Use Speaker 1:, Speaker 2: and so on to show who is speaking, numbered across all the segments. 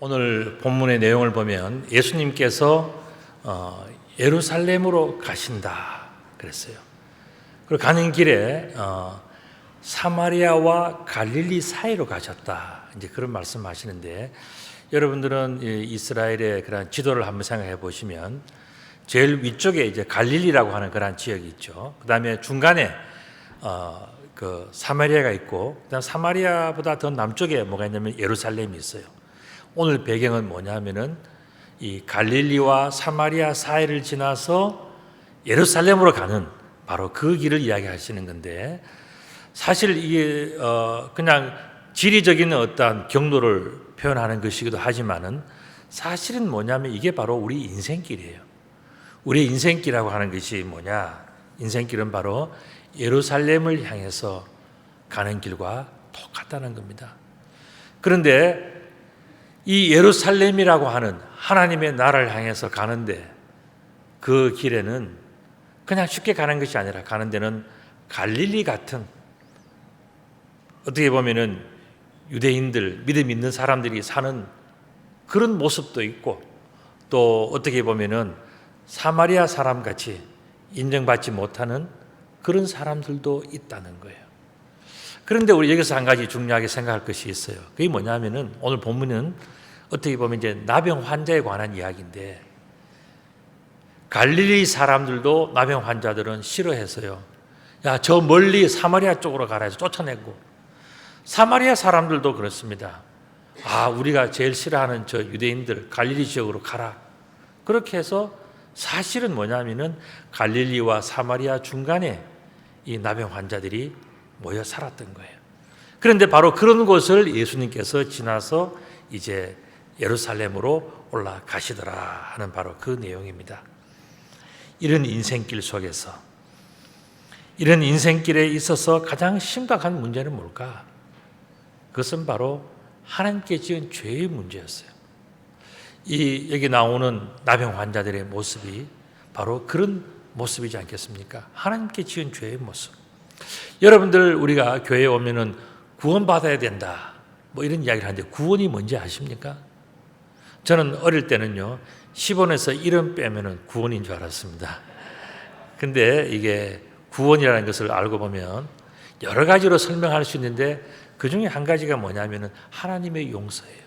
Speaker 1: 오늘 본문의 내용을 보면 예수님께서 예루살렘으로 가신다 그랬어요. 그리고 가는 길에 사마리아와 갈릴리 사이로 가셨다. 이제 그런 말씀하시는데, 여러분들은 이스라엘의 그런 지도를 한번 생각해 보시면 제일 위쪽에 이제 갈릴리라고 하는 그런 지역이 있죠. 그 다음에 중간에 그 사마리아가 있고, 그다음 사마리아보다 더 남쪽에 뭐가 있냐면 예루살렘이 있어요. 오늘 배경은 뭐냐면은 이 갈릴리와 사마리아 사이를 지나서 예루살렘으로 가는 바로 그 길을 이야기하시는 건데, 사실 이게 그냥 지리적인 어떤 경로를 표현하는 것이기도 하지만은 사실은 뭐냐면 이게 바로 우리 인생길이에요. 우리 인생길이라고 하는 것이 뭐냐? 인생길은 바로 예루살렘을 향해서 가는 길과 똑같다는 겁니다. 그런데 이 예루살렘이라고 하는 하나님의 나라를 향해서 가는데, 그 길에는 그냥 쉽게 가는 것이 아니라 가는 데는 갈릴리 같은, 어떻게 보면은 유대인들, 믿음 있는 사람들이 사는 그런 모습도 있고, 또 어떻게 보면은 사마리아 사람같이 인정받지 못하는 그런 사람들도 있다는 거예요. 그런데 우리 여기서 한 가지 중요하게 생각할 것이 있어요. 그게 뭐냐면은 오늘 본문은 어떻게 보면 이제 나병 환자에 관한 이야기인데, 갈릴리 사람들도 나병 환자들은 싫어해서요, 야, 저 멀리 사마리아 쪽으로 가라 해서 쫓아내고, 사마리아 사람들도 그렇습니다. 아, 우리가 제일 싫어하는 저 유대인들 갈릴리 지역으로 가라. 그렇게 해서 사실은 뭐냐면은 갈릴리와 사마리아 중간에 이 나병 환자들이 모여 살았던 거예요. 그런데 바로 그런 곳을 예수님께서 지나서 이제 예루살렘으로 올라가시더라 하는 바로 그 내용입니다. 이런 인생길 속에서, 이런 인생길에 있어서 가장 심각한 문제는 뭘까? 그것은 바로 하나님께 지은 죄의 문제였어요. 여기 나오는 나병 환자들의 모습이 바로 그런 모습이지 않겠습니까? 하나님께 지은 죄의 모습. 여러분들, 우리가 교회에 오면은 구원받아야 된다, 뭐 이런 이야기를 하는데 구원이 뭔지 아십니까? 저는 어릴 때는요 10원에서 1원 빼면은 구원인 줄 알았습니다. 근데 이게 구원이라는 것을 알고 보면 여러 가지로 설명할 수 있는데 그 중에 한 가지가 뭐냐면은 하나님의 용서예요.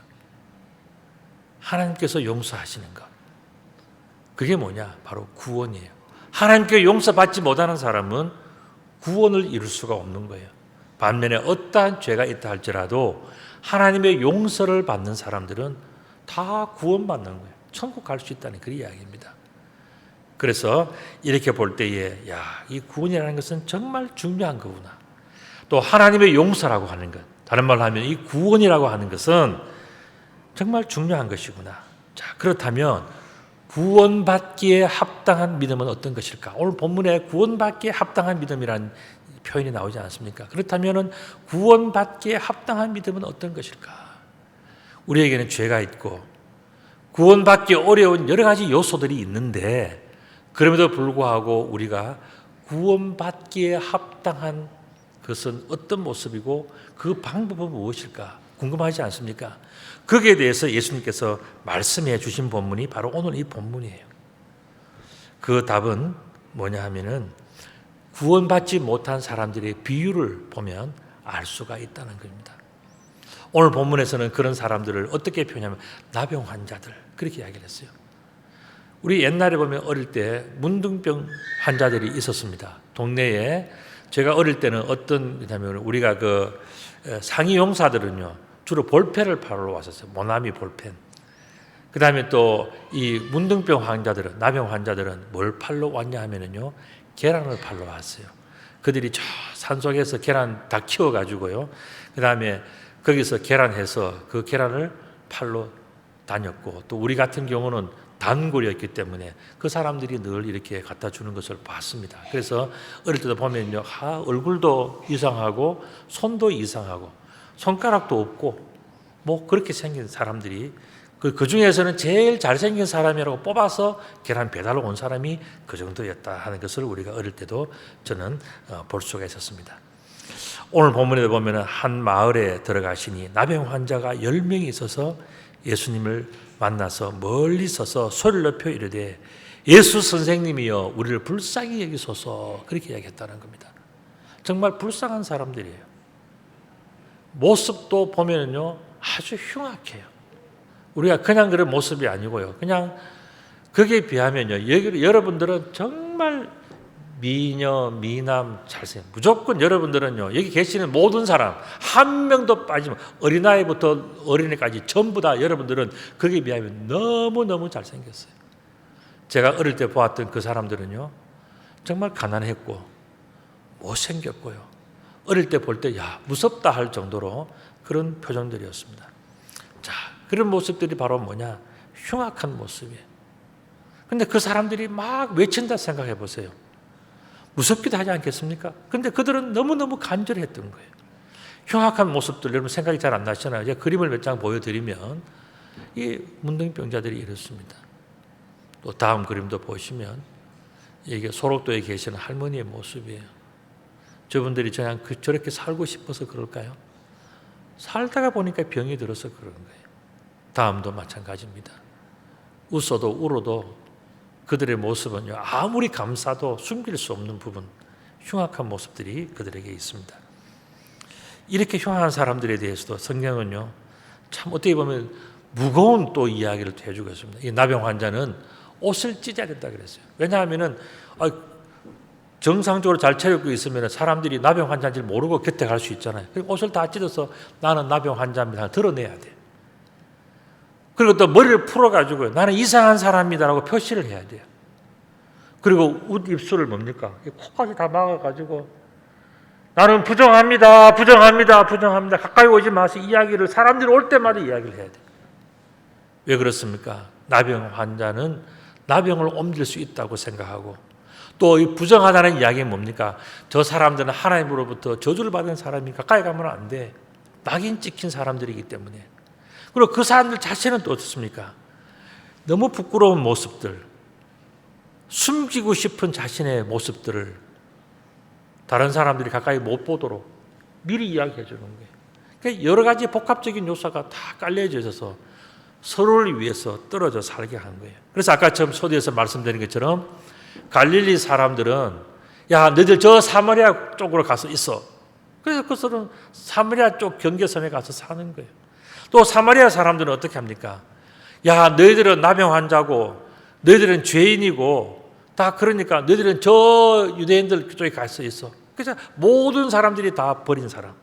Speaker 1: 하나님께서 용서하시는 것. 그게 뭐냐? 바로 구원이에요. 하나님께 용서받지 못하는 사람은 구원을 이룰 수가 없는 거예요. 반면에 어떠한 죄가 있다 할지라도 하나님의 용서를 받는 사람들은 다 구원받는 거예요. 천국 갈 수 있다는 그 이야기입니다. 그래서 이렇게 볼 때에 이 구원이라는 것은 정말 중요한 거구나. 또 하나님의 용서라고 하는 것, 다른 말로 하면 이 구원이라고 하는 것은 정말 중요한 것이구나. 자, 그렇다면 구원받기에 합당한 믿음은 어떤 것일까? 오늘 본문에 구원받기에 합당한 믿음이라는 표현이 나오지 않습니까? 그렇다면 구원받기에 합당한 믿음은 어떤 것일까? 우리에게는 죄가 있고 구원받기 어려운 여러 가지 요소들이 있는데 그럼에도 불구하고 우리가 구원받기에 합당한 것은 어떤 모습이고 그 방법은 무엇일까? 궁금하지 않습니까? 거기에 대해서 예수님께서 말씀해 주신 본문이 바로 오늘 이 본문이에요. 그 답은 뭐냐 하면은 구원받지 못한 사람들의 비유를 보면 알 수가 있다는 겁니다. 오늘 본문에서는 그런 사람들을 어떻게 표현하면 나병 환자들 그렇게 이야기를 했어요. 우리 옛날에 보면 어릴 때 문둥병 환자들이 있었습니다. 동네에 제가 어릴 때는 어떤 이냐면 우리가 그 상위 용사들은요 주로 볼펜을 팔러 왔었어요. 모나미 볼펜. 그 다음에 또 이 문둥병 환자들은 나병 환자들은 뭘 팔러 왔냐 하면은요 계란을 팔러 왔어요. 그들이 저 산속에서 계란 다 키워가지고요. 그 다음에 거기서 계란해서 그 계란을 팔러 다녔고 또 우리 같은 경우는 단골이었기 때문에 그 사람들이 늘 이렇게 갖다 주는 것을 봤습니다. 그래서 어릴 때도 보면요, 얼굴도 이상하고 손도 이상하고 손가락도 없고 뭐 그렇게 생긴 사람들이 그 중에서는 제일 잘생긴 사람이라고 뽑아서 계란 배달로 온 사람이 그 정도였다 하는 것을 우리가 어릴 때도 저는 볼 수가 있었습니다. 오늘 본문에 보면 한 마을에 들어가시니 나병 환자가 10명이 있어서 예수님을 만나서 멀리 서서 소리를 높여 이르되 예수 선생님이여 우리를 불쌍히 여기소서 그렇게 이야기했다는 겁니다. 정말 불쌍한 사람들이에요. 모습도 보면요 아주 흉악해요. 우리가 그냥 그런 모습이 아니고요. 그냥 거기에 비하면요 여러분들은 정말 미녀, 미남, 잘생 무조건 여러분들은요 여기 계시는 모든 사람 한 명도 빠지면 어린아이부터 어린애까지 전부 다 여러분들은 거기에 비하면 너무너무 잘생겼어요. 제가 어릴 때 보았던 그 사람들은요 정말 가난했고 못생겼고요 어릴 때 볼 때 무섭다 할 정도로 그런 표정들이었습니다. 자, 그런 모습들이 바로 뭐냐 흉악한 모습이에요. 근데 그 사람들이 막 외친다 생각해 보세요. 무섭기도 하지 않겠습니까? 그런데 그들은 너무너무 간절했던 거예요. 흉악한 모습들 여러분 생각이 잘 안 나시잖아요. 제가 그림을 몇 장 보여드리면 이 문둥병자들이 이렇습니다. 또 다음 그림도 보시면 이게 소록도에 계시는 할머니의 모습이에요. 저분들이 그냥 저렇게 살고 싶어서 그럴까요? 살다가 보니까 병이 들어서 그런 거예요. 다음도 마찬가지입니다. 웃어도 울어도 그들의 모습은요 아무리 감사도 숨길 수 없는 부분 흉악한 모습들이 그들에게 있습니다. 이렇게 흉악한 사람들에 대해서도 성경은요 참 어떻게 보면 무거운 또 이야기를 해주고 있습니다. 이 나병 환자는 옷을 찢어야 된다 그랬어요. 왜냐하면은 정상적으로 잘 차려입고 있으면 사람들이 나병 환자인지 모르고 곁에 갈 수 있잖아요. 옷을 다 찢어서 나는 나병 환자입니다 드러내야 돼요. 그리고 또 머리를 풀어가지고 나는 이상한 사람이다라고 표시를 해야 돼요. 그리고 웃 입술을 뭡니까? 코까지 다 막아가지고 나는 부정합니다. 가까이 오지 마세요. 이야기를 사람들이 올 때마다 이야기를 해야 돼요. 왜 그렇습니까? 나병 환자는 나병을 옮길 수 있다고 생각하고 또 이 부정하다는 이야기는 뭡니까? 저 사람들은 하나님으로부터 저주를 받은 사람이 가까이 가면 안 돼. 낙인 찍힌 사람들이기 때문에. 그리고 그 사람들 자체는 또 어떻습니까? 너무 부끄러운 모습들, 숨기고 싶은 자신의 모습들을 다른 사람들이 가까이 못 보도록 미리 이야기해 주는 거예요. 그러니까 여러 가지 복합적인 요소가 다 깔려져 있어서 서로를 위해서 떨어져 살게 한 거예요. 그래서 아까 처음 소디에서 말씀드린 것처럼 갈릴리 사람들은 야, 너희들 저 사마리아 쪽으로 가서 있어. 그래서 그들은 사마리아 쪽 경계선에 가서 사는 거예요. 또 사마리아 사람들은 어떻게 합니까? 야, 너희들은 나병 환자고 너희들은 죄인이고 다 그러니까 너희들은 저 유대인들 쪽에 가서 있어. 그래서 모든 사람들이 다 버린 사람.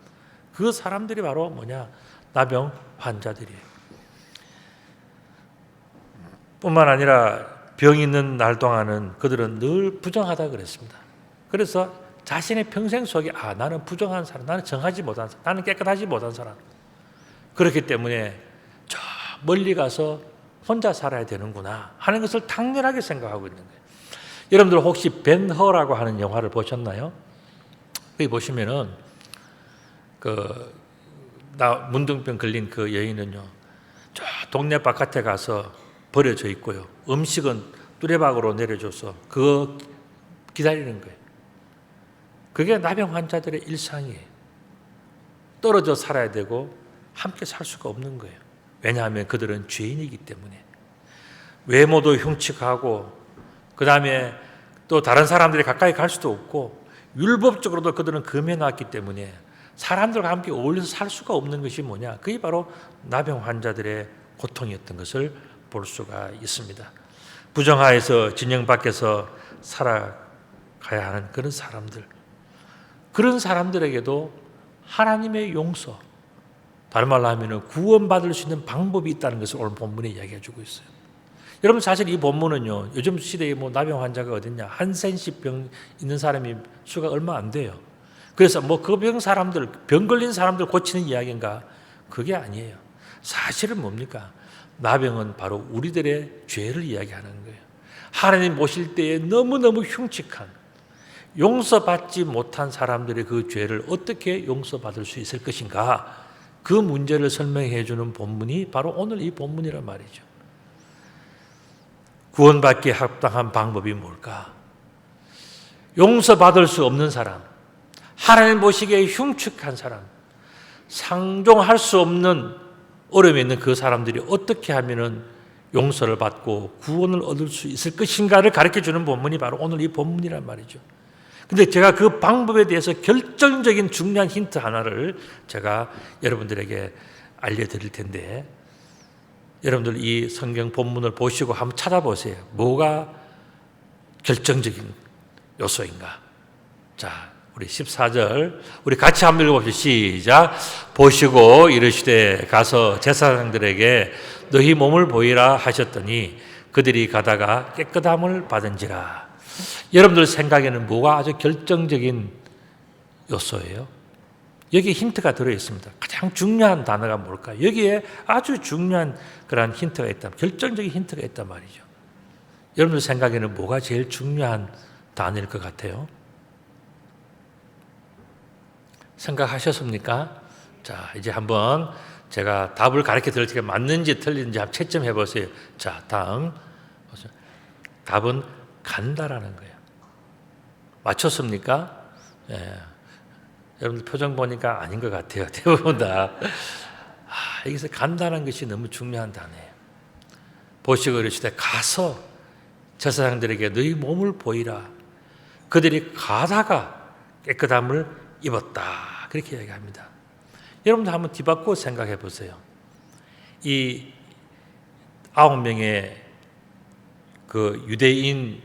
Speaker 1: 그 사람들이 바로 뭐냐? 나병 환자들이에요. 뿐만 아니라 병이 있는 날 동안은 그들은 늘 부정하다 그랬습니다. 그래서 자신의 평생 속에 나는 부정한 사람, 나는 정하지 못한 사람, 나는 깨끗하지 못한 사람. 그렇기 때문에 저 멀리 가서 혼자 살아야 되는구나 하는 것을 당연하게 생각하고 있는 거예요. 여러분들 혹시 벤허라고 하는 영화를 보셨나요? 거기 보시면은 문둥병 걸린 그 여인은요, 저 동네 바깥에 가서 버려져 있고요. 음식은 뚜레박으로 내려줘서 그거 기다리는 거예요. 그게 나병 환자들의 일상이에요. 떨어져 살아야 되고 함께 살 수가 없는 거예요. 왜냐하면 그들은 죄인이기 때문에. 외모도 흉측하고 그 다음에 또 다른 사람들이 가까이 갈 수도 없고 율법적으로도 그들은 금해놨기 때문에 사람들과 함께 어울려서 살 수가 없는 것이 뭐냐? 그게 바로 나병 환자들의 고통이었던 것을 볼 수가 있습니다. 부정하에서 진영 밖에서 살아가야 하는 그런 사람들, 그런 사람들에게도 하나님의 용서, 다른 말로 하면 구원받을 수 있는 방법이 있다는 것을 오늘 본문에 이야기해 주고 있어요. 여러분 사실 이 본문은요, 요즘 시대에 나병 환자가 어딨냐, 한 센씩 병 있는 사람이 수가 얼마 안 돼요. 그래서 그 병 걸린 사람들 고치는 이야기인가? 그게 아니에요. 사실은 뭡니까? 나병은 바로 우리들의 죄를 이야기하는 거예요. 하나님 보실 때에 너무너무 흉측한, 용서받지 못한 사람들의 그 죄를 어떻게 용서받을 수 있을 것인가? 그 문제를 설명해 주는 본문이 바로 오늘 이 본문이란 말이죠. 구원받기에 합당한 방법이 뭘까? 용서받을 수 없는 사람, 하나님 보시기에 흉측한 사람, 상종할 수 없는 어려움에 있는 그 사람들이 어떻게 하면 용서를 받고 구원을 얻을 수 있을 것인가를 가르쳐주는 본문이 바로 오늘 이 본문이란 말이죠. 근데 제가 그 방법에 대해서 결정적인 중요한 힌트 하나를 제가 여러분들에게 알려드릴 텐데, 여러분들 이 성경 본문을 보시고 한번 찾아보세요. 뭐가 결정적인 요소인가? 자, 우리 14절 우리 같이 한번 읽어봅시다. 시작. 보시고 이르시되 가서 제사장들에게 너희 몸을 보이라 하셨더니 그들이 가다가 깨끗함을 받은지라. 여러분들 생각에는 뭐가 아주 결정적인 요소예요? 여기에 힌트가 들어있습니다. 가장 중요한 단어가 뭘까요? 여기에 아주 중요한 그런 힌트가 있다. 결정적인 힌트가 있단 말이죠. 여러분들 생각에는 뭐가 제일 중요한 단어일 것 같아요? 생각하셨습니까? 자, 이제 한번 제가 답을 가르쳐 드릴 테니까 맞는지 틀린지 한번 채점해 보세요. 자, 다음. 답은 간다라는 거예요. 맞췄습니까? 예. 여러분들 표정 보니까 아닌 것 같아요. 대부분 다. 여기서 간다는 것이 너무 중요한 단어예요. 보시고 이르시되 가서 제사장들에게 너희 몸을 보이라. 그들이 가다가 깨끗함을 입었다. 그렇게 이야기합니다. 여러분들 한번 뒤바꾸어 생각해 보세요. 이 9명의 그 유대인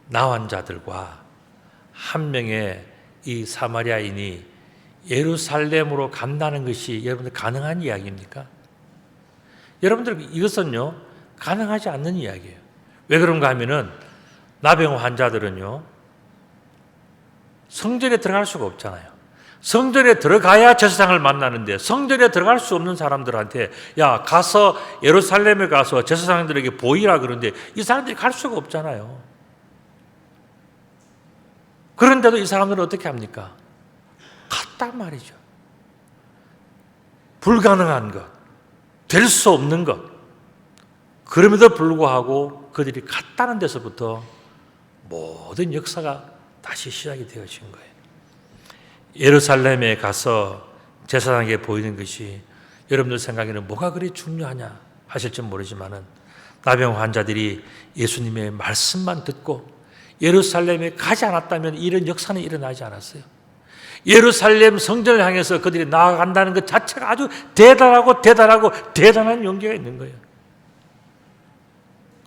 Speaker 1: 나환자들과 한 명의 이 사마리아인이 예루살렘으로 간다는 것이 여러분들 가능한 이야기입니까? 여러분들 이것은요 가능하지 않는 이야기예요. 왜 그런가 하면은 나병 환자들은요 성전에 들어갈 수가 없잖아요. 성전에 들어가야 제사장을 만나는데 성전에 들어갈 수 없는 사람들한테 야 가서 예루살렘에 가서 제사장들에게 보이라 그러는데 이 사람들이 갈 수가 없잖아요. 그런데도 이 사람들은 어떻게 합니까? 갔단 말이죠. 불가능한 것, 될 수 없는 것. 그럼에도 불구하고 그들이 갔다는 데서부터 모든 역사가 다시 시작이 되어진 거예요. 예루살렘에 가서 제사장에게 보이는 것이 여러분들 생각에는 뭐가 그리 중요하냐 하실지 모르지만은 나병 환자들이 예수님의 말씀만 듣고 예루살렘에 가지 않았다면 이런 역사는 일어나지 않았어요. 예루살렘 성전을 향해서 그들이 나아간다는 것 자체가 아주 대단한 용기가 있는 거예요.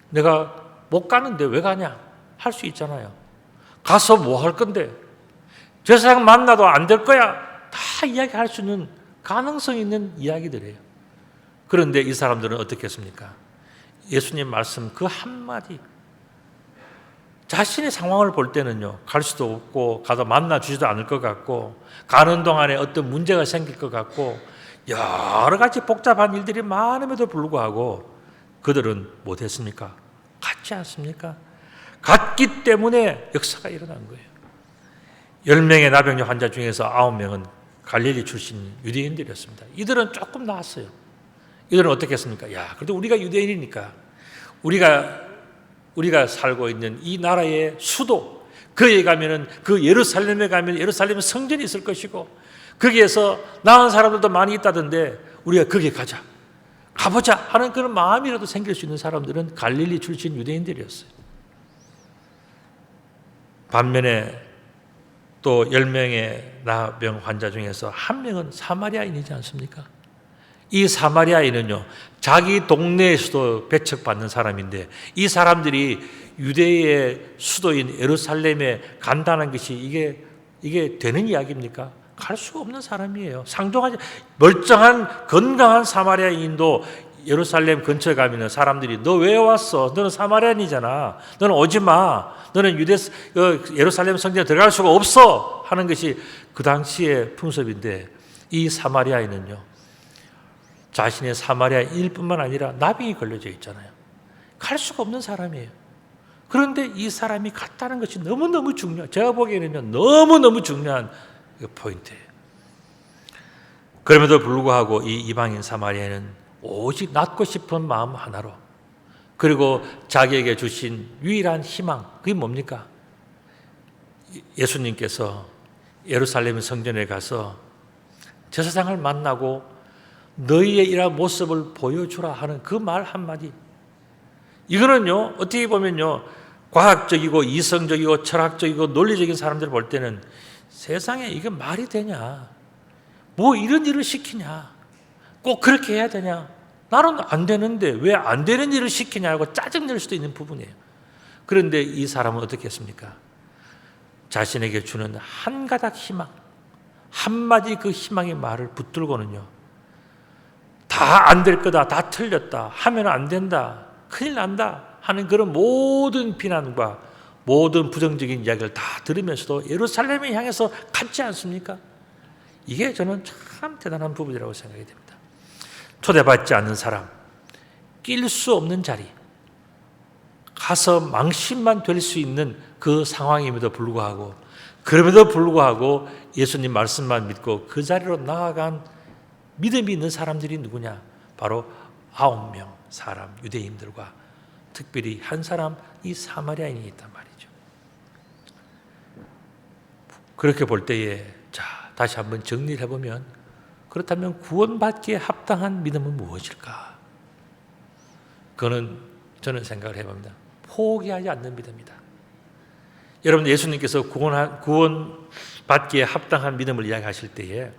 Speaker 1: 내가 못 가는데 왜 가냐? 할 수 있잖아요. 가서 뭐 할 건데? 제사장 만나도 안 될 거야. 다 이야기할 수 있는 가능성 있는 이야기들이에요. 그런데 이 사람들은 어떻게 했습니까? 예수님 말씀 그 한마디, 자신의 상황을 볼 때는요, 갈 수도 없고 가서 만나 주지도 않을 것 같고 가는 동안에 어떤 문제가 생길 것 같고 여러 가지 복잡한 일들이 많음에도 불구하고 그들은 못했습니까? 갔지 않습니까? 갔기 때문에 역사가 일어난 거예요. 10명의 나병 환자 중에서 9명은 갈릴리 출신 유대인들이었습니다. 이들은 조금 나았어요. 이들은 어떻게 했습니까? 야, 그래도 우리가 유대인이니까 우리가 살고 있는 이 나라의 수도, 거기에 가면은 그 예루살렘에 가면 예루살렘 성전이 있을 것이고 거기에서 나은 사람들도 많이 있다던데 우리가 거기에 가보자 하는 그런 마음이라도 생길 수 있는 사람들은 갈릴리 출신 유대인들이었어요. 반면에 또 10명의 나병 환자 중에서 1명은 사마리아인이지 않습니까? 이 사마리아인은요, 자기 동네에서도 배척받는 사람인데 이 사람들이 유대의 수도인 예루살렘에 간다는 것이 이게 되는 이야기입니까? 갈 수가 없는 사람이에요. 상종하지, 멀쩡한 건강한 사마리아인도 예루살렘 근처에 가면 사람들이 너 왜 왔어? 너는 사마리아인이잖아. 너는 오지 마. 너는 예루살렘 성전에 들어갈 수가 없어. 하는 것이 그 당시의 풍습인데 이 사마리아인은요, 자신의 사마리아인일 뿐만 아니라 나병이 걸려져 있잖아요. 갈 수가 없는 사람이에요. 그런데 이 사람이 갔다는 것이 너무너무 중요해요. 제가 보기에는요, 너무너무 중요한 포인트예요. 그럼에도 불구하고 이 이방인 사마리아인은 오직 낫고 싶은 마음 하나로, 그리고 자기에게 주신 유일한 희망, 그게 뭡니까? 예수님께서 예루살렘 성전에 가서 제사장을 만나고 너희의 이러한 모습을 보여주라 하는 그 말 한마디. 이거는요, 어떻게 보면요, 과학적이고 이성적이고 철학적이고 논리적인 사람들 볼 때는 세상에 이게 말이 되냐? 뭐 이런 일을 시키냐? 꼭 그렇게 해야 되냐? 나는 안 되는데 왜 안 되는 일을 시키냐고 짜증낼 수도 있는 부분이에요. 그런데 이 사람은 어떻게 했습니까? 자신에게 주는 한 가닥 희망, 한마디 그 희망의 말을 붙들고는요, 다 안 될 거다, 다 틀렸다, 하면 안 된다, 큰일 난다 하는 그런 모든 비난과 모든 부정적인 이야기를 다 들으면서도 예루살렘을 향해서 갔지 않습니까? 이게 저는 참 대단한 부분이라고 생각이 됩니다. 초대받지 않는 사람, 낄 수 없는 자리, 가서 망신만 될 수 있는 그 상황임에도 불구하고, 그럼에도 불구하고 예수님 말씀만 믿고 그 자리로 나아간 믿음이 있는 사람들이 누구냐? 바로 9명 사람, 유대인들과 특별히 한 사람, 이 사마리아인이 있단 말이죠. 그렇게 볼 때에, 자, 다시 한번 정리를 해보면, 그렇다면 구원받기에 합당한 믿음은 무엇일까? 그거는 저는 생각을 해봅니다. 포기하지 않는 믿음이다. 여러분, 예수님께서 구원받기에 합당한 믿음을 이야기하실 때에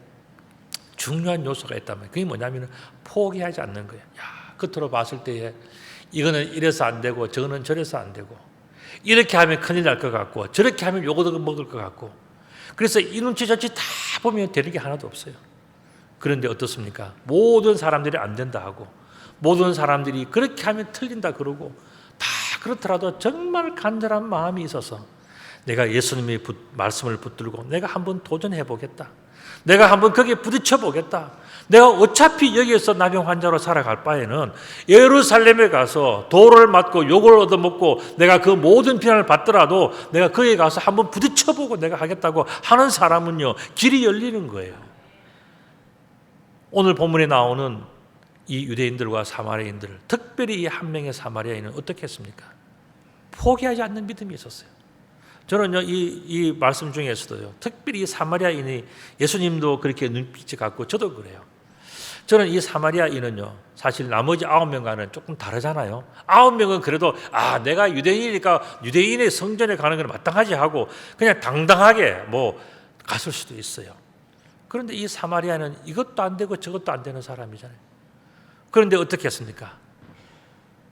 Speaker 1: 중요한 요소가 있다면 그게 뭐냐면 포기하지 않는 거예요. 야, 겉으로 봤을 때에 이거는 이래서 안 되고 저거는 저래서 안 되고, 이렇게 하면 큰일 날 것 같고 저렇게 하면 요거도 먹을 것 같고, 그래서 이 눈치 저치 다 보면 되는 게 하나도 없어요. 그런데 어떻습니까? 모든 사람들이 안 된다 하고 모든 사람들이 그렇게 하면 틀린다 그러고 다 그렇더라도 정말 간절한 마음이 있어서 내가 예수님의 말씀을 붙들고 내가 한번 도전해 보겠다. 내가 한번 거기에 부딪혀 보겠다. 내가 어차피 여기에서 나병 환자로 살아갈 바에는 예루살렘에 가서 돌을 맞고 욕을 얻어먹고 내가 그 모든 비난을 받더라도 내가 거기에 가서 한번 부딪혀 보고 내가 하겠다고 하는 사람은요, 길이 열리는 거예요. 오늘 본문에 나오는 이 유대인들과 사마리아인들, 특별히 이 한 명의 사마리아인은 어떻게 했습니까? 포기하지 않는 믿음이 있었어요. 저는요, 이 말씀 중에서도요, 특별히 이 사마리아인이 예수님도 그렇게 눈빛이 같고 저도 그래요. 저는 이 사마리아인은요, 사실 나머지 9명과는 조금 다르잖아요. 9명은 그래도 내가 유대인이니까 유대인의 성전에 가는 건 마땅하지 하고 그냥 당당하게 뭐 갔을 수도 있어요. 그런데 이 사마리아는 이것도 안 되고 저것도 안 되는 사람이잖아요. 그런데 어떻게 했습니까?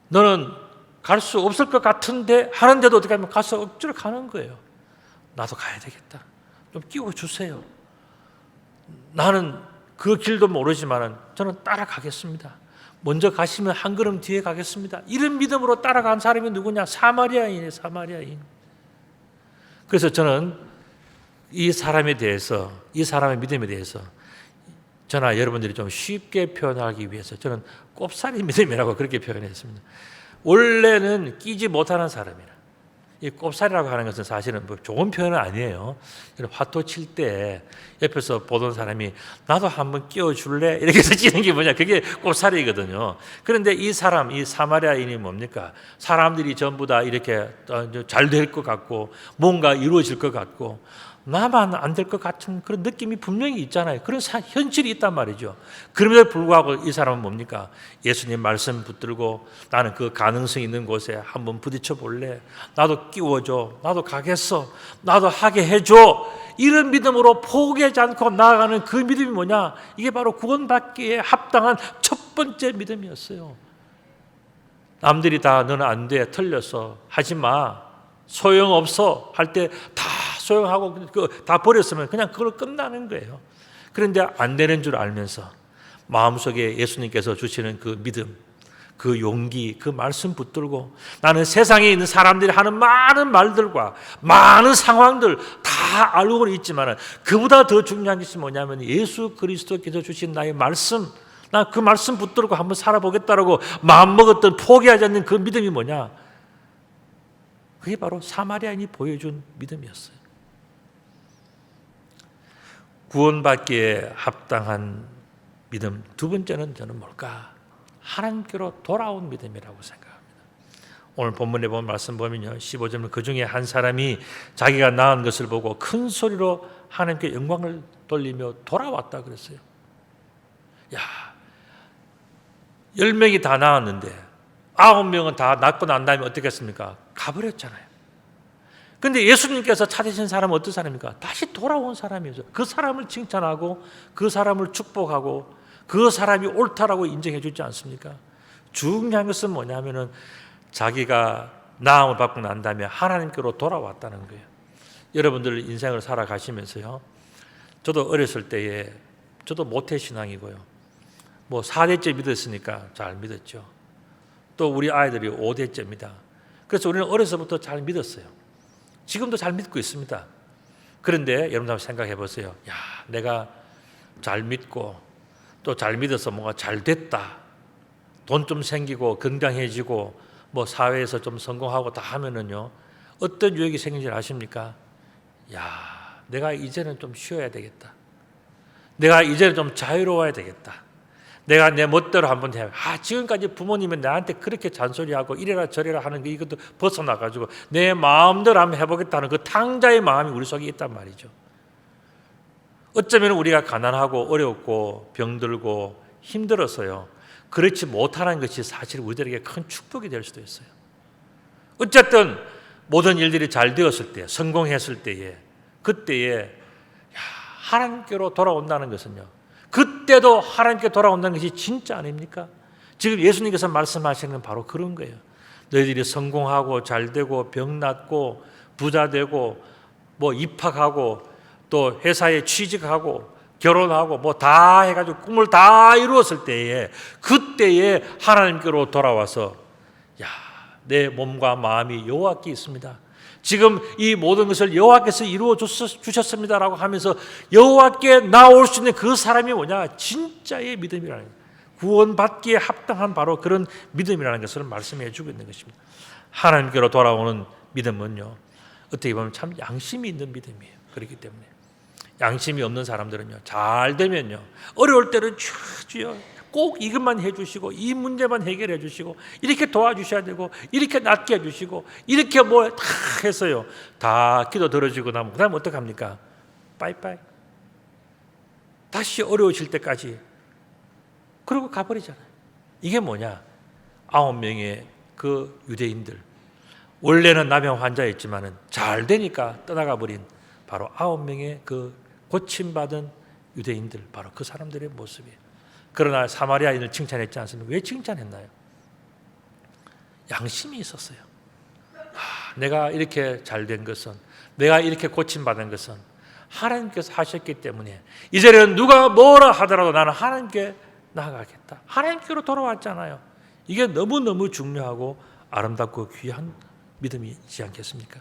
Speaker 1: 너는 갈 수 없을 것 같은데 하는데도 어떻게 하면 가서 억지로 가는 거예요. 나도 가야 되겠다. 좀 끼워 주세요. 나는 그 길도 모르지만 저는 따라가겠습니다. 먼저 가시면 한 걸음 뒤에 가겠습니다. 이런 믿음으로 따라간 사람이 누구냐? 사마리아인이에요. 사마리아인. 그래서 저는 이 사람에 대해서, 이 사람의 믿음에 대해서 저나 여러분들이 좀 쉽게 표현하기 위해서 저는 꼽사리 믿음이라고 그렇게 표현했습니다. 원래는 끼지 못하는 사람이라. 이 꼽사리라고 하는 것은 사실은 뭐 좋은 표현은 아니에요. 화토 칠 때 옆에서 보던 사람이 나도 한번 끼워줄래? 이렇게 해서 치는 게 뭐냐? 그게 꼽사리거든요. 그런데 이 사람, 이 사마리아인이 뭡니까? 사람들이 전부 다 이렇게 잘 될 것 같고 뭔가 이루어질 것 같고 나만 안 될 것 같은 그런 느낌이 분명히 있잖아요. 그런 현실이 있단 말이죠. 그럼에도 불구하고 이 사람은 뭡니까? 예수님 말씀 붙들고 나는 그 가능성 있는 곳에 한번 부딪혀 볼래? 나도 끼워줘. 나도 가겠어. 나도 하게 해줘. 이런 믿음으로 포기하지 않고 나아가는 그 믿음이 뭐냐? 이게 바로 구원받기에 합당한 첫 번째 믿음이었어요. 남들이 다 너는 안 돼. 틀렸어. 하지 마. 소용없어. 할 때 다 소용하고 다 버렸으면 그냥 그걸로 끝나는 거예요. 그런데 안 되는 줄 알면서 마음속에 예수님께서 주시는 그 믿음, 그 용기, 그 말씀 붙들고 나는 세상에 있는 사람들이 하는 많은 말들과 많은 상황들 다 알고는 있지만 그보다 더 중요한 것이 뭐냐면 예수 그리스도께서 주신 나의 말씀, 나 그 말씀 붙들고 한번 살아보겠다라고 마음먹었던 포기하지 않는 그 믿음이 뭐냐? 그게 바로 사마리아인이 보여준 믿음이었어요. 구원받기에 합당한 믿음 두 번째는 저는 뭘까? 하나님께로 돌아온 믿음이라고 생각합니다. 오늘 본문에 보면 말씀 보면요, 15절은 그 중에 한 사람이 자기가 낳은 것을 보고 큰 소리로 하나님께 영광을 돌리며 돌아왔다 그랬어요. 야, 10명이 다 낳았는데 9명은 다 낳고 난 다음에 어떻게 했습니까? 가버렸잖아요. 그런데 예수님께서 찾으신 사람은 어떤 사람입니까? 다시 돌아온 사람이죠. 그 사람을 칭찬하고 그 사람을 축복하고 그 사람이 옳다라고 인정해 주지 않습니까? 중요한 것은 뭐냐면은 자기가 나음을 받고 난 다음에 하나님께로 돌아왔다는 거예요. 여러분들 인생을 살아가시면서요, 저도 어렸을 때에 저도 모태신앙이고요, 뭐 4대째 믿었으니까 잘 믿었죠. 또 우리 아이들이 5대째입니다. 그래서 우리는 어려서부터 잘 믿었어요. 지금도 잘 믿고 있습니다. 그런데 여러분 한번 생각해 보세요. 야, 내가 잘 믿고 또 잘 믿어서 뭔가 잘 됐다, 돈 좀 생기고 건강해지고 뭐 사회에서 좀 성공하고 다 하면은요, 어떤 유혹이 생긴지 아십니까? 야, 내가 이제는 좀 쉬어야 되겠다. 내가 이제는 좀 자유로워야 되겠다. 내가 내 멋대로 한번 해. 지금까지 부모님은 나한테 그렇게 잔소리하고 이래라 저래라 하는 게 이것도 벗어나가지고 내 마음대로 한번 해보겠다는 그 탕자의 마음이 우리 속에 있단 말이죠. 어쩌면 우리가 가난하고 어렵고 병들고 힘들어서요, 그렇지 못하는 것이 사실 우리들에게 큰 축복이 될 수도 있어요. 어쨌든 모든 일들이 잘 되었을 때, 성공했을 때에, 그때에 하나님께로 돌아온다는 것은요, 그때도 하나님께 돌아온다는 것이 진짜 아닙니까? 지금 예수님께서 말씀하시는 건 바로 그런 거예요. 너희들이 성공하고 잘되고 병 낫고 부자 되고 뭐 입학하고 또 회사에 취직하고 결혼하고 뭐 다 해가지고 꿈을 다 이루었을 때에, 그때에 하나님께로 돌아와서 야, 내 몸과 마음이 여호와께 있습니다. 지금 이 모든 것을 여호와께서 이루어 주셨습니다라고 하면서 여호와께 나올 수 있는 그 사람이 뭐냐? 진짜의 믿음이라는 거예요. 구원받기에 합당한 바로 그런 믿음이라는 것을 말씀해 주고 있는 것입니다. 하나님께로 돌아오는 믿음은요, 어떻게 보면 참 양심이 있는 믿음이에요. 그렇기 때문에 양심이 없는 사람들은요, 잘 되면요, 어려울 때는 주여 꼭 이것만 해주시고 이 문제만 해결해 주시고 이렇게 도와주셔야 되고 이렇게 낫게 해주시고 이렇게 뭐 다 해서요. 다 기도 들어주고 나면 그 다음 어떡합니까? 빠이빠이. 다시 어려우실 때까지 그러고 가버리잖아요. 이게 뭐냐? 9명의 그 유대인들, 원래는 남양 환자였지만은 잘 되니까 떠나가 버린 바로 9명의 그 고침받은 유대인들, 바로 그 사람들의 모습이에요. 그러나 사마리아인을 칭찬했지 않습니까? 왜 칭찬했나요? 양심이 있었어요. 내가 이렇게 잘된 것은, 내가 이렇게 고침받은 것은 하나님께서 하셨기 때문에 이제는 누가 뭐라 하더라도 나는 하나님께 나아가겠다. 하나님께로 돌아왔잖아요. 이게 너무너무 중요하고 아름답고 귀한 믿음이지 않겠습니까?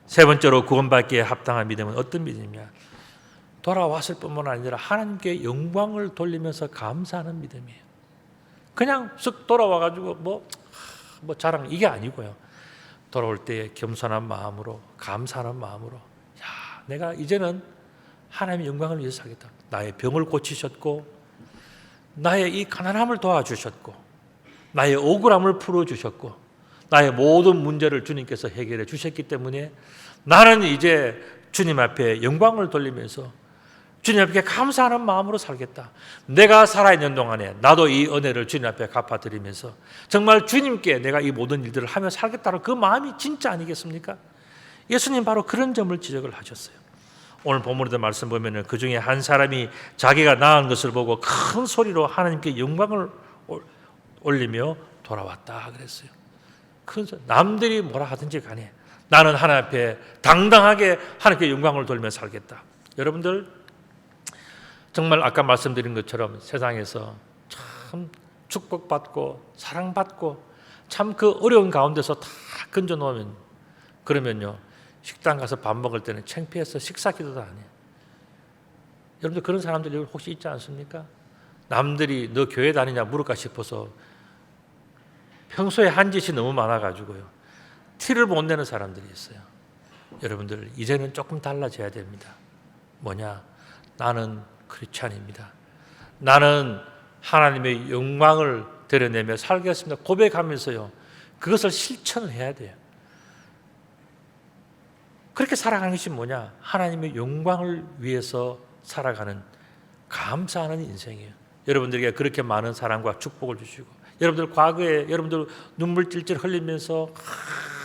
Speaker 1: 세 번째로 구원받기에 합당한 믿음은 어떤 믿음이냐? 돌아왔을 뿐만 아니라 하나님께 영광을 돌리면서 감사하는 믿음이에요. 그냥 쓱 돌아와가지고 뭐 자랑 이게 아니고요. 돌아올 때 겸손한 마음으로, 감사하는 마음으로, 야, 내가 이제는 하나님의 영광을 위해서 하겠다. 나의 병을 고치셨고, 나의 이 가난함을 도와주셨고, 나의 억울함을 풀어주셨고, 나의 모든 문제를 주님께서 해결해 주셨기 때문에 나는 이제 주님 앞에 영광을 돌리면서 주님 앞에 감사하는 마음으로 살겠다. 내가 살아있는 동안에 나도 이 은혜를 주님 앞에 갚아드리면서 정말 주님께 내가 이 모든 일들을 하며 살겠다는 그 마음이 진짜 아니겠습니까? 예수님 바로 그런 점을 지적을 하셨어요. 오늘 본문에도 말씀 보면은 그 중에 한 사람이 자기가 나은 것을 보고 큰 소리로 하나님께 영광을 올리며 돌아왔다 그랬어요. 남들이 뭐라 하든지 간에 나는 하나님 앞에 당당하게 하나님께 영광을 돌며 살겠다. 여러분들 정말 아까 말씀드린 것처럼 세상에서 참 축복받고 사랑받고 참 그 어려운 가운데서 다 건져 놓으면 그러면요 식당 가서 밥 먹을 때는 창피해서 식사 기도도 안 해요. 여러분들 그런 사람들이 혹시 있지 않습니까? 남들이 너 교회 다니냐 물을까 싶어서 평소에 한 짓이 너무 많아가지고요 티를 못 내는 사람들이 있어요. 여러분들 이제는 조금 달라져야 됩니다. 뭐냐? 나는 크리스찬입니다. 나는 하나님의 영광을 드러내며 살겠습니다. 고백하면서요. 그것을 실천을 해야 돼요. 그렇게 살아가는 것이 뭐냐? 하나님의 영광을 위해서 살아가는 감사하는 인생이에요. 여러분들에게 그렇게 많은 사랑과 축복을 주시고 여러분들 과거에 여러분들 눈물 찔찔 흘리면서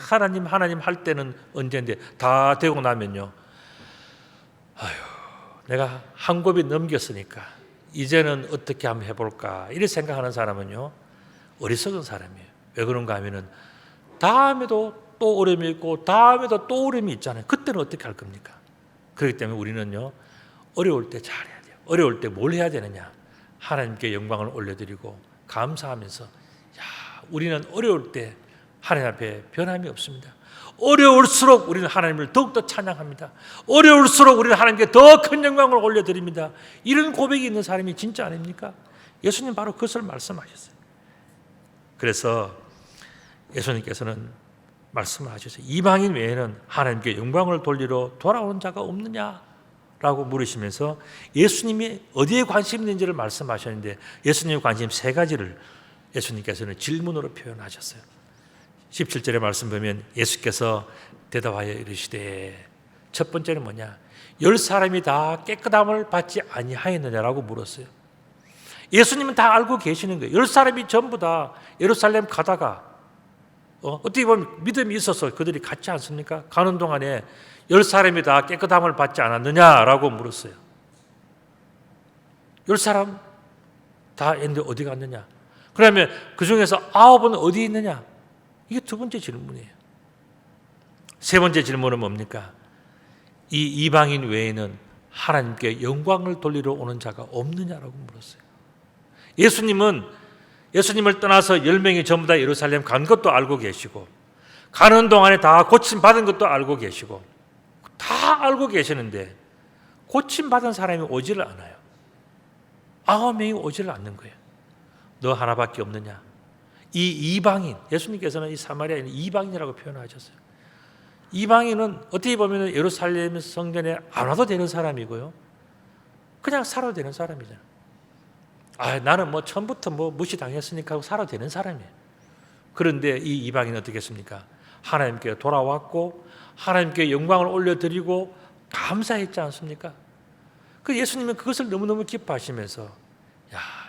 Speaker 1: 하나님 할 때는 언제인데 다 되고 나면요. 아휴 내가 한 곱이 넘겼으니까 이제는 어떻게 한번 해볼까 이렇게 생각하는 사람은요 어리석은 사람이에요. 왜 그런가 하면은 다음에도 또 어려움이 있고 다음에도 또 어려움이 있잖아요. 그때는 어떻게 할 겁니까? 그렇기 때문에 우리는요 어려울 때 잘해야 돼요. 어려울 때 뭘 해야 되느냐? 하나님께 영광을 올려드리고 감사하면서 우리는 어려울 때 하나님 앞에 변함이 없습니다. 어려울수록 우리는 하나님을 더욱더 찬양합니다. 어려울수록 우리는 하나님께 더 큰 영광을 올려드립니다. 이런 고백이 있는 사람이 진짜 아닙니까? 예수님 바로 그것을 말씀하셨어요. 그래서 예수님께서는 말씀을 하셨어요. 이방인 외에는 하나님께 영광을 돌리러 돌아오는 자가 없느냐라고 물으시면서 예수님이 어디에 관심이 있는지를 말씀하셨는데 예수님의 관심 세 가지를 예수님께서는 질문으로 표현하셨어요. 17절의 말씀 보면 예수께서 대답하여 이르시되 첫 번째는 뭐냐? 10사람이 다 깨끗함을 받지 아니하였느냐라고 물었어요. 예수님은 다 알고 계시는 거예요. 10사람이 전부 다 예루살렘 가다가 어떻게 보면 믿음이 있어서 그들이 갔지 않습니까? 가는 동안에 10사람이 다 깨끗함을 받지 않았느냐라고 물었어요. 10사람 다 했는데 어디 갔느냐? 그러면 그 중에서 9은 어디 있느냐? 이게 두 번째 질문이에요. 세 번째 질문은 뭡니까? 이 이방인 외에는 하나님께 영광을 돌리러 오는 자가 없느냐라고 물었어요. 예수님을 떠나서 10명이 전부 다 예루살렘 간 것도 알고 계시고 가는 동안에 다 고침받은 것도 알고 계시고 다 알고 계시는데 고침받은 사람이 오지를 않아요. 9명이 오지를 않는 거예요. 너 하나밖에 없느냐? 이 이방인, 예수님께서는 이 사마리아인을 이방인이라고 표현하셨어요. 이방인은 어떻게 보면 예루살렘 성전에 안 와도 되는 사람이고요. 그냥 살아도 되는 사람이잖아요. 나는 뭐 처음부터 뭐 무시당했으니까 하고 살아도 되는 사람이에요. 그런데 이 이방인은 어떻게 했습니까? 하나님께 돌아왔고 하나님께 영광을 올려드리고 감사했지 않습니까? 그 예수님은 그것을 너무너무 기뻐하시면서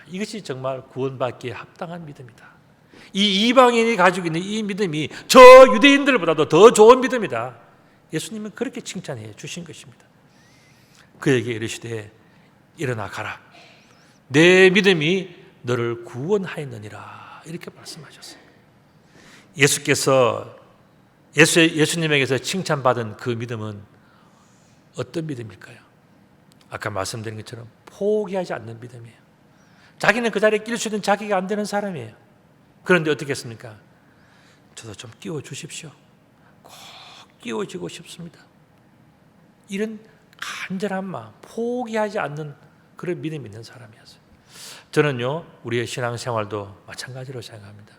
Speaker 1: 이것이 정말 구원받기에 합당한 믿음이다. 이 이방인이 가지고 있는 이 믿음이 저 유대인들보다도 더 좋은 믿음이다. 예수님은 그렇게 칭찬해 주신 것입니다. 그에게 이르시되 일어나 가라. 내 믿음이 너를 구원하였느니라. 이렇게 말씀하셨어요. 예수님에게서 칭찬받은 그 믿음은 어떤 믿음일까요? 아까 말씀드린 것처럼 포기하지 않는 믿음이에요. 자기는 그 자리에 낄 수 있는 자기가 안 되는 사람이에요. 그런데 어떻게 했습니까? 저도 좀 끼워 주십시오. 꼭 끼워지고 싶습니다. 이런 간절한 마음, 포기하지 않는 그런 믿음이 있는 사람이었어요. 저는요, 우리의 신앙생활도 마찬가지로 생각합니다.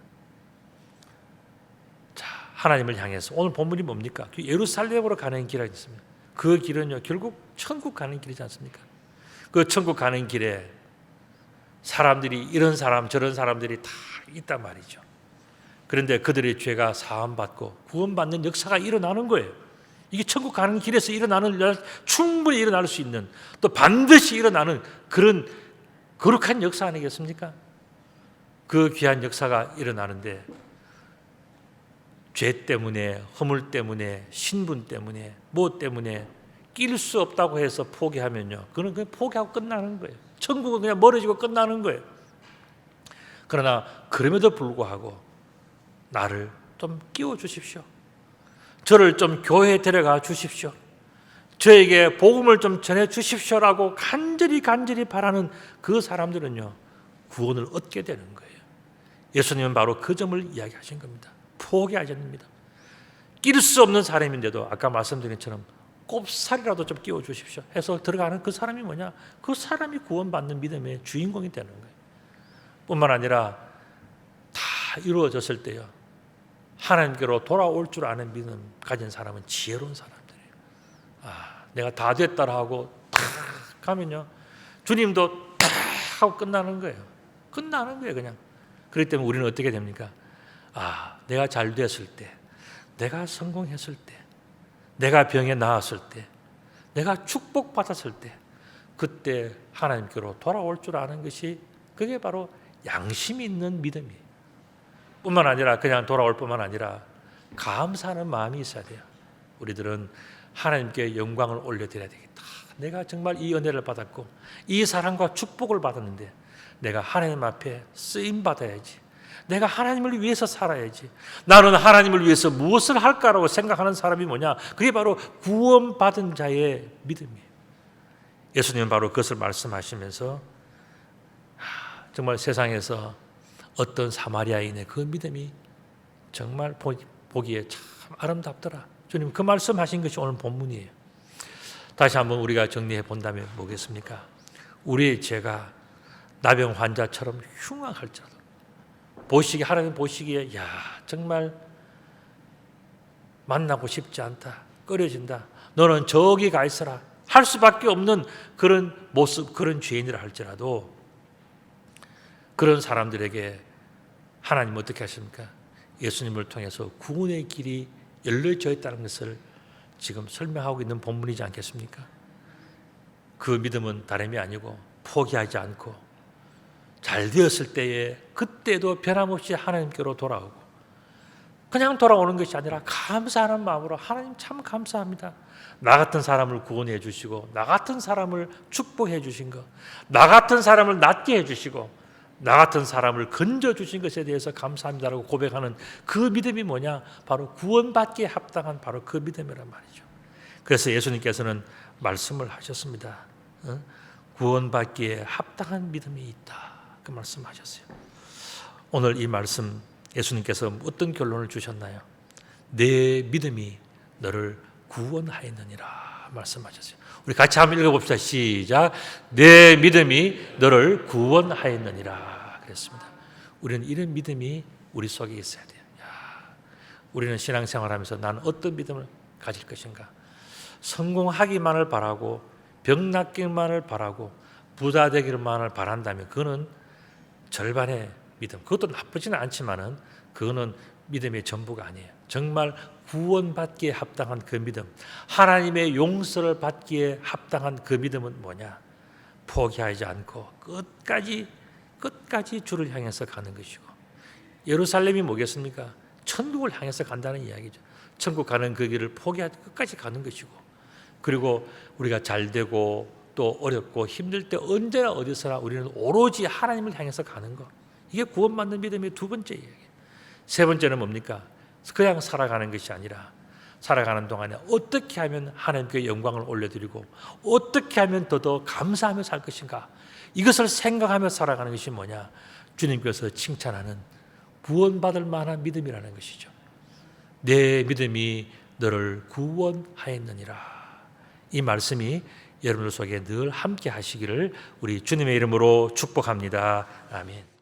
Speaker 1: 자, 하나님을 향해서 오늘 본문이 뭡니까? 예루살렘으로 가는 길이 있습니다. 그 길은요, 결국 천국 가는 길이지 않습니까? 그 천국 가는 길에 사람들이 이런 사람 저런 사람들이 다 있단 말이죠. 그런데 그들의 죄가 사함받고 구원받는 역사가 일어나는 거예요. 이게 천국 가는 길에서 충분히 일어날 수 있는, 또 반드시 일어나는 그런 거룩한 역사 아니겠습니까? 그 귀한 역사가 일어나는데 죄 때문에, 허물 때문에, 신분 때문에, 뭐 때문에 낄 수 없다고 해서 포기하면요, 그건 그냥 포기하고 끝나는 거예요. 천국은 그냥 멀어지고 끝나는 거예요. 그러나 그럼에도 불구하고 나를 좀 끼워 주십시오. 저를 좀 교회에 데려가 주십시오. 저에게 복음을 좀 전해 주십시오라고 간절히 바라는 그 사람들은요, 구원을 얻게 되는 거예요. 예수님은 바로 그 점을 이야기하신 겁니다. 포기하지 않습니다. 낄 수 없는 사람인데도 아까 말씀드린 것처럼 꼽살이라도 좀 끼워 주십시오 해서 들어가는 그 사람이 뭐냐? 그 사람이 구원받는 믿음의 주인공이 되는 거예요. 뿐만 아니라 다 이루어졌을 때요, 하나님께로 돌아올 줄 아는 믿음 가진 사람은 지혜로운 사람들이에요. 내가 다 됐다라 하고 탁 가면요, 주님도 탁 하고 끝나는 거예요. 그냥. 그렇기 때문에 우리는 어떻게 됩니까? 내가 잘 됐을 때, 내가 성공했을 때, 내가 병에 나았을 때, 내가 축복받았을 때, 그때 하나님께로 돌아올 줄 아는 것이, 그게 바로 양심이 있는 믿음이에요. 뿐만 아니라 그냥 돌아올 뿐만 아니라 감사하는 마음이 있어야 돼요. 우리들은 하나님께 영광을 올려드려야 되겠다. 내가 정말 이 은혜를 받았고 이 사랑과 축복을 받았는데 내가 하나님 앞에 쓰임 받아야지. 내가 하나님을 위해서 살아야지. 나는 하나님을 위해서 무엇을 할까라고 생각하는 사람이 뭐냐? 그게 바로 구원받은 자의 믿음이에요. 예수님은 바로 그것을 말씀하시면서 정말 세상에서 어떤 사마리아인의 그 믿음이 정말 보기에 참 아름답더라. 주님 그 말씀하신 것이 오늘 본문이에요. 다시 한번 우리가 정리해 본다면 뭐겠습니까? 우리의 죄가 나병 환자처럼 흉악할지라도 하나님 보시기에 정말 만나고 싶지 않다, 꺼려진다, 너는 저기 가 있어라 할 수밖에 없는 그런 모습, 그런 죄인이라 할지라도 그런 사람들에게 하나님은 어떻게 하십니까? 예수님을 통해서 구원의 길이 열려져 있다는 것을 지금 설명하고 있는 본문이지 않겠습니까? 그 믿음은 다름이 아니고 포기하지 않고 잘 되었을 때에 그때도 변함없이 하나님께로 돌아오고, 그냥 돌아오는 것이 아니라 감사하는 마음으로 하나님 참 감사합니다. 나 같은 사람을 구원해 주시고 나 같은 사람을 축복해 주신 것, 나 같은 사람을 낫게 해 주시고 나 같은 사람을 건져주신 것에 대해서 감사합니다라고 고백하는 그 믿음이 뭐냐? 바로 구원받기에 합당한 바로 그 믿음이란 말이죠. 그래서 예수님께서는 말씀을 하셨습니다. 구원받기에 합당한 믿음이 있다, 그 말씀하셨어요. 오늘 이 말씀 예수님께서 어떤 결론을 주셨나요? 내 믿음이 너를 구원하였느니라 말씀하셨어요. 우리 같이 한번 읽어봅시다. 시작. 내 믿음이 너를 구원하였느니라 그랬습니다. 우리는 이런 믿음이 우리 속에 있어야 돼요. 우리는 신앙생활하면서 나는 어떤 믿음을 가질 것인가? 성공하기만을 바라고 병 낫기만을 바라고 부자 되기만을 바란다면 그거는 절반의 믿음. 그것도 나쁘지는 않지만은 그거는 믿음의 전부가 아니에요. 정말 구원받기에 합당한 그 믿음, 하나님의 용서를 받기에 합당한 그 믿음은 뭐냐? 포기하지 않고 끝까지 주를 향해서 가는 것이고, 예루살렘이 뭐겠습니까? 천국을 향해서 간다는 이야기죠. 천국 가는 그 길을 포기하지 끝까지 가는 것이고, 그리고 우리가 잘 되고 또 어렵고 힘들 때 언제나 어디서나 우리는 오로지 하나님을 향해서 가는 것. 이게 구원받는 믿음의 두 번째 이야기예요. 세 번째는 뭡니까? 그냥 살아가는 것이 아니라 살아가는 동안에 어떻게 하면 하나님께 영광을 올려드리고 어떻게 하면 더더 감사하며 살 것인가, 이것을 생각하며 살아가는 것이 뭐냐? 주님께서 칭찬하는 구원받을 만한 믿음이라는 것이죠. 내 믿음이 너를 구원하였느니라. 이 말씀이 여러분들 속에 늘 함께 하시기를 우리 주님의 이름으로 축복합니다. 아멘.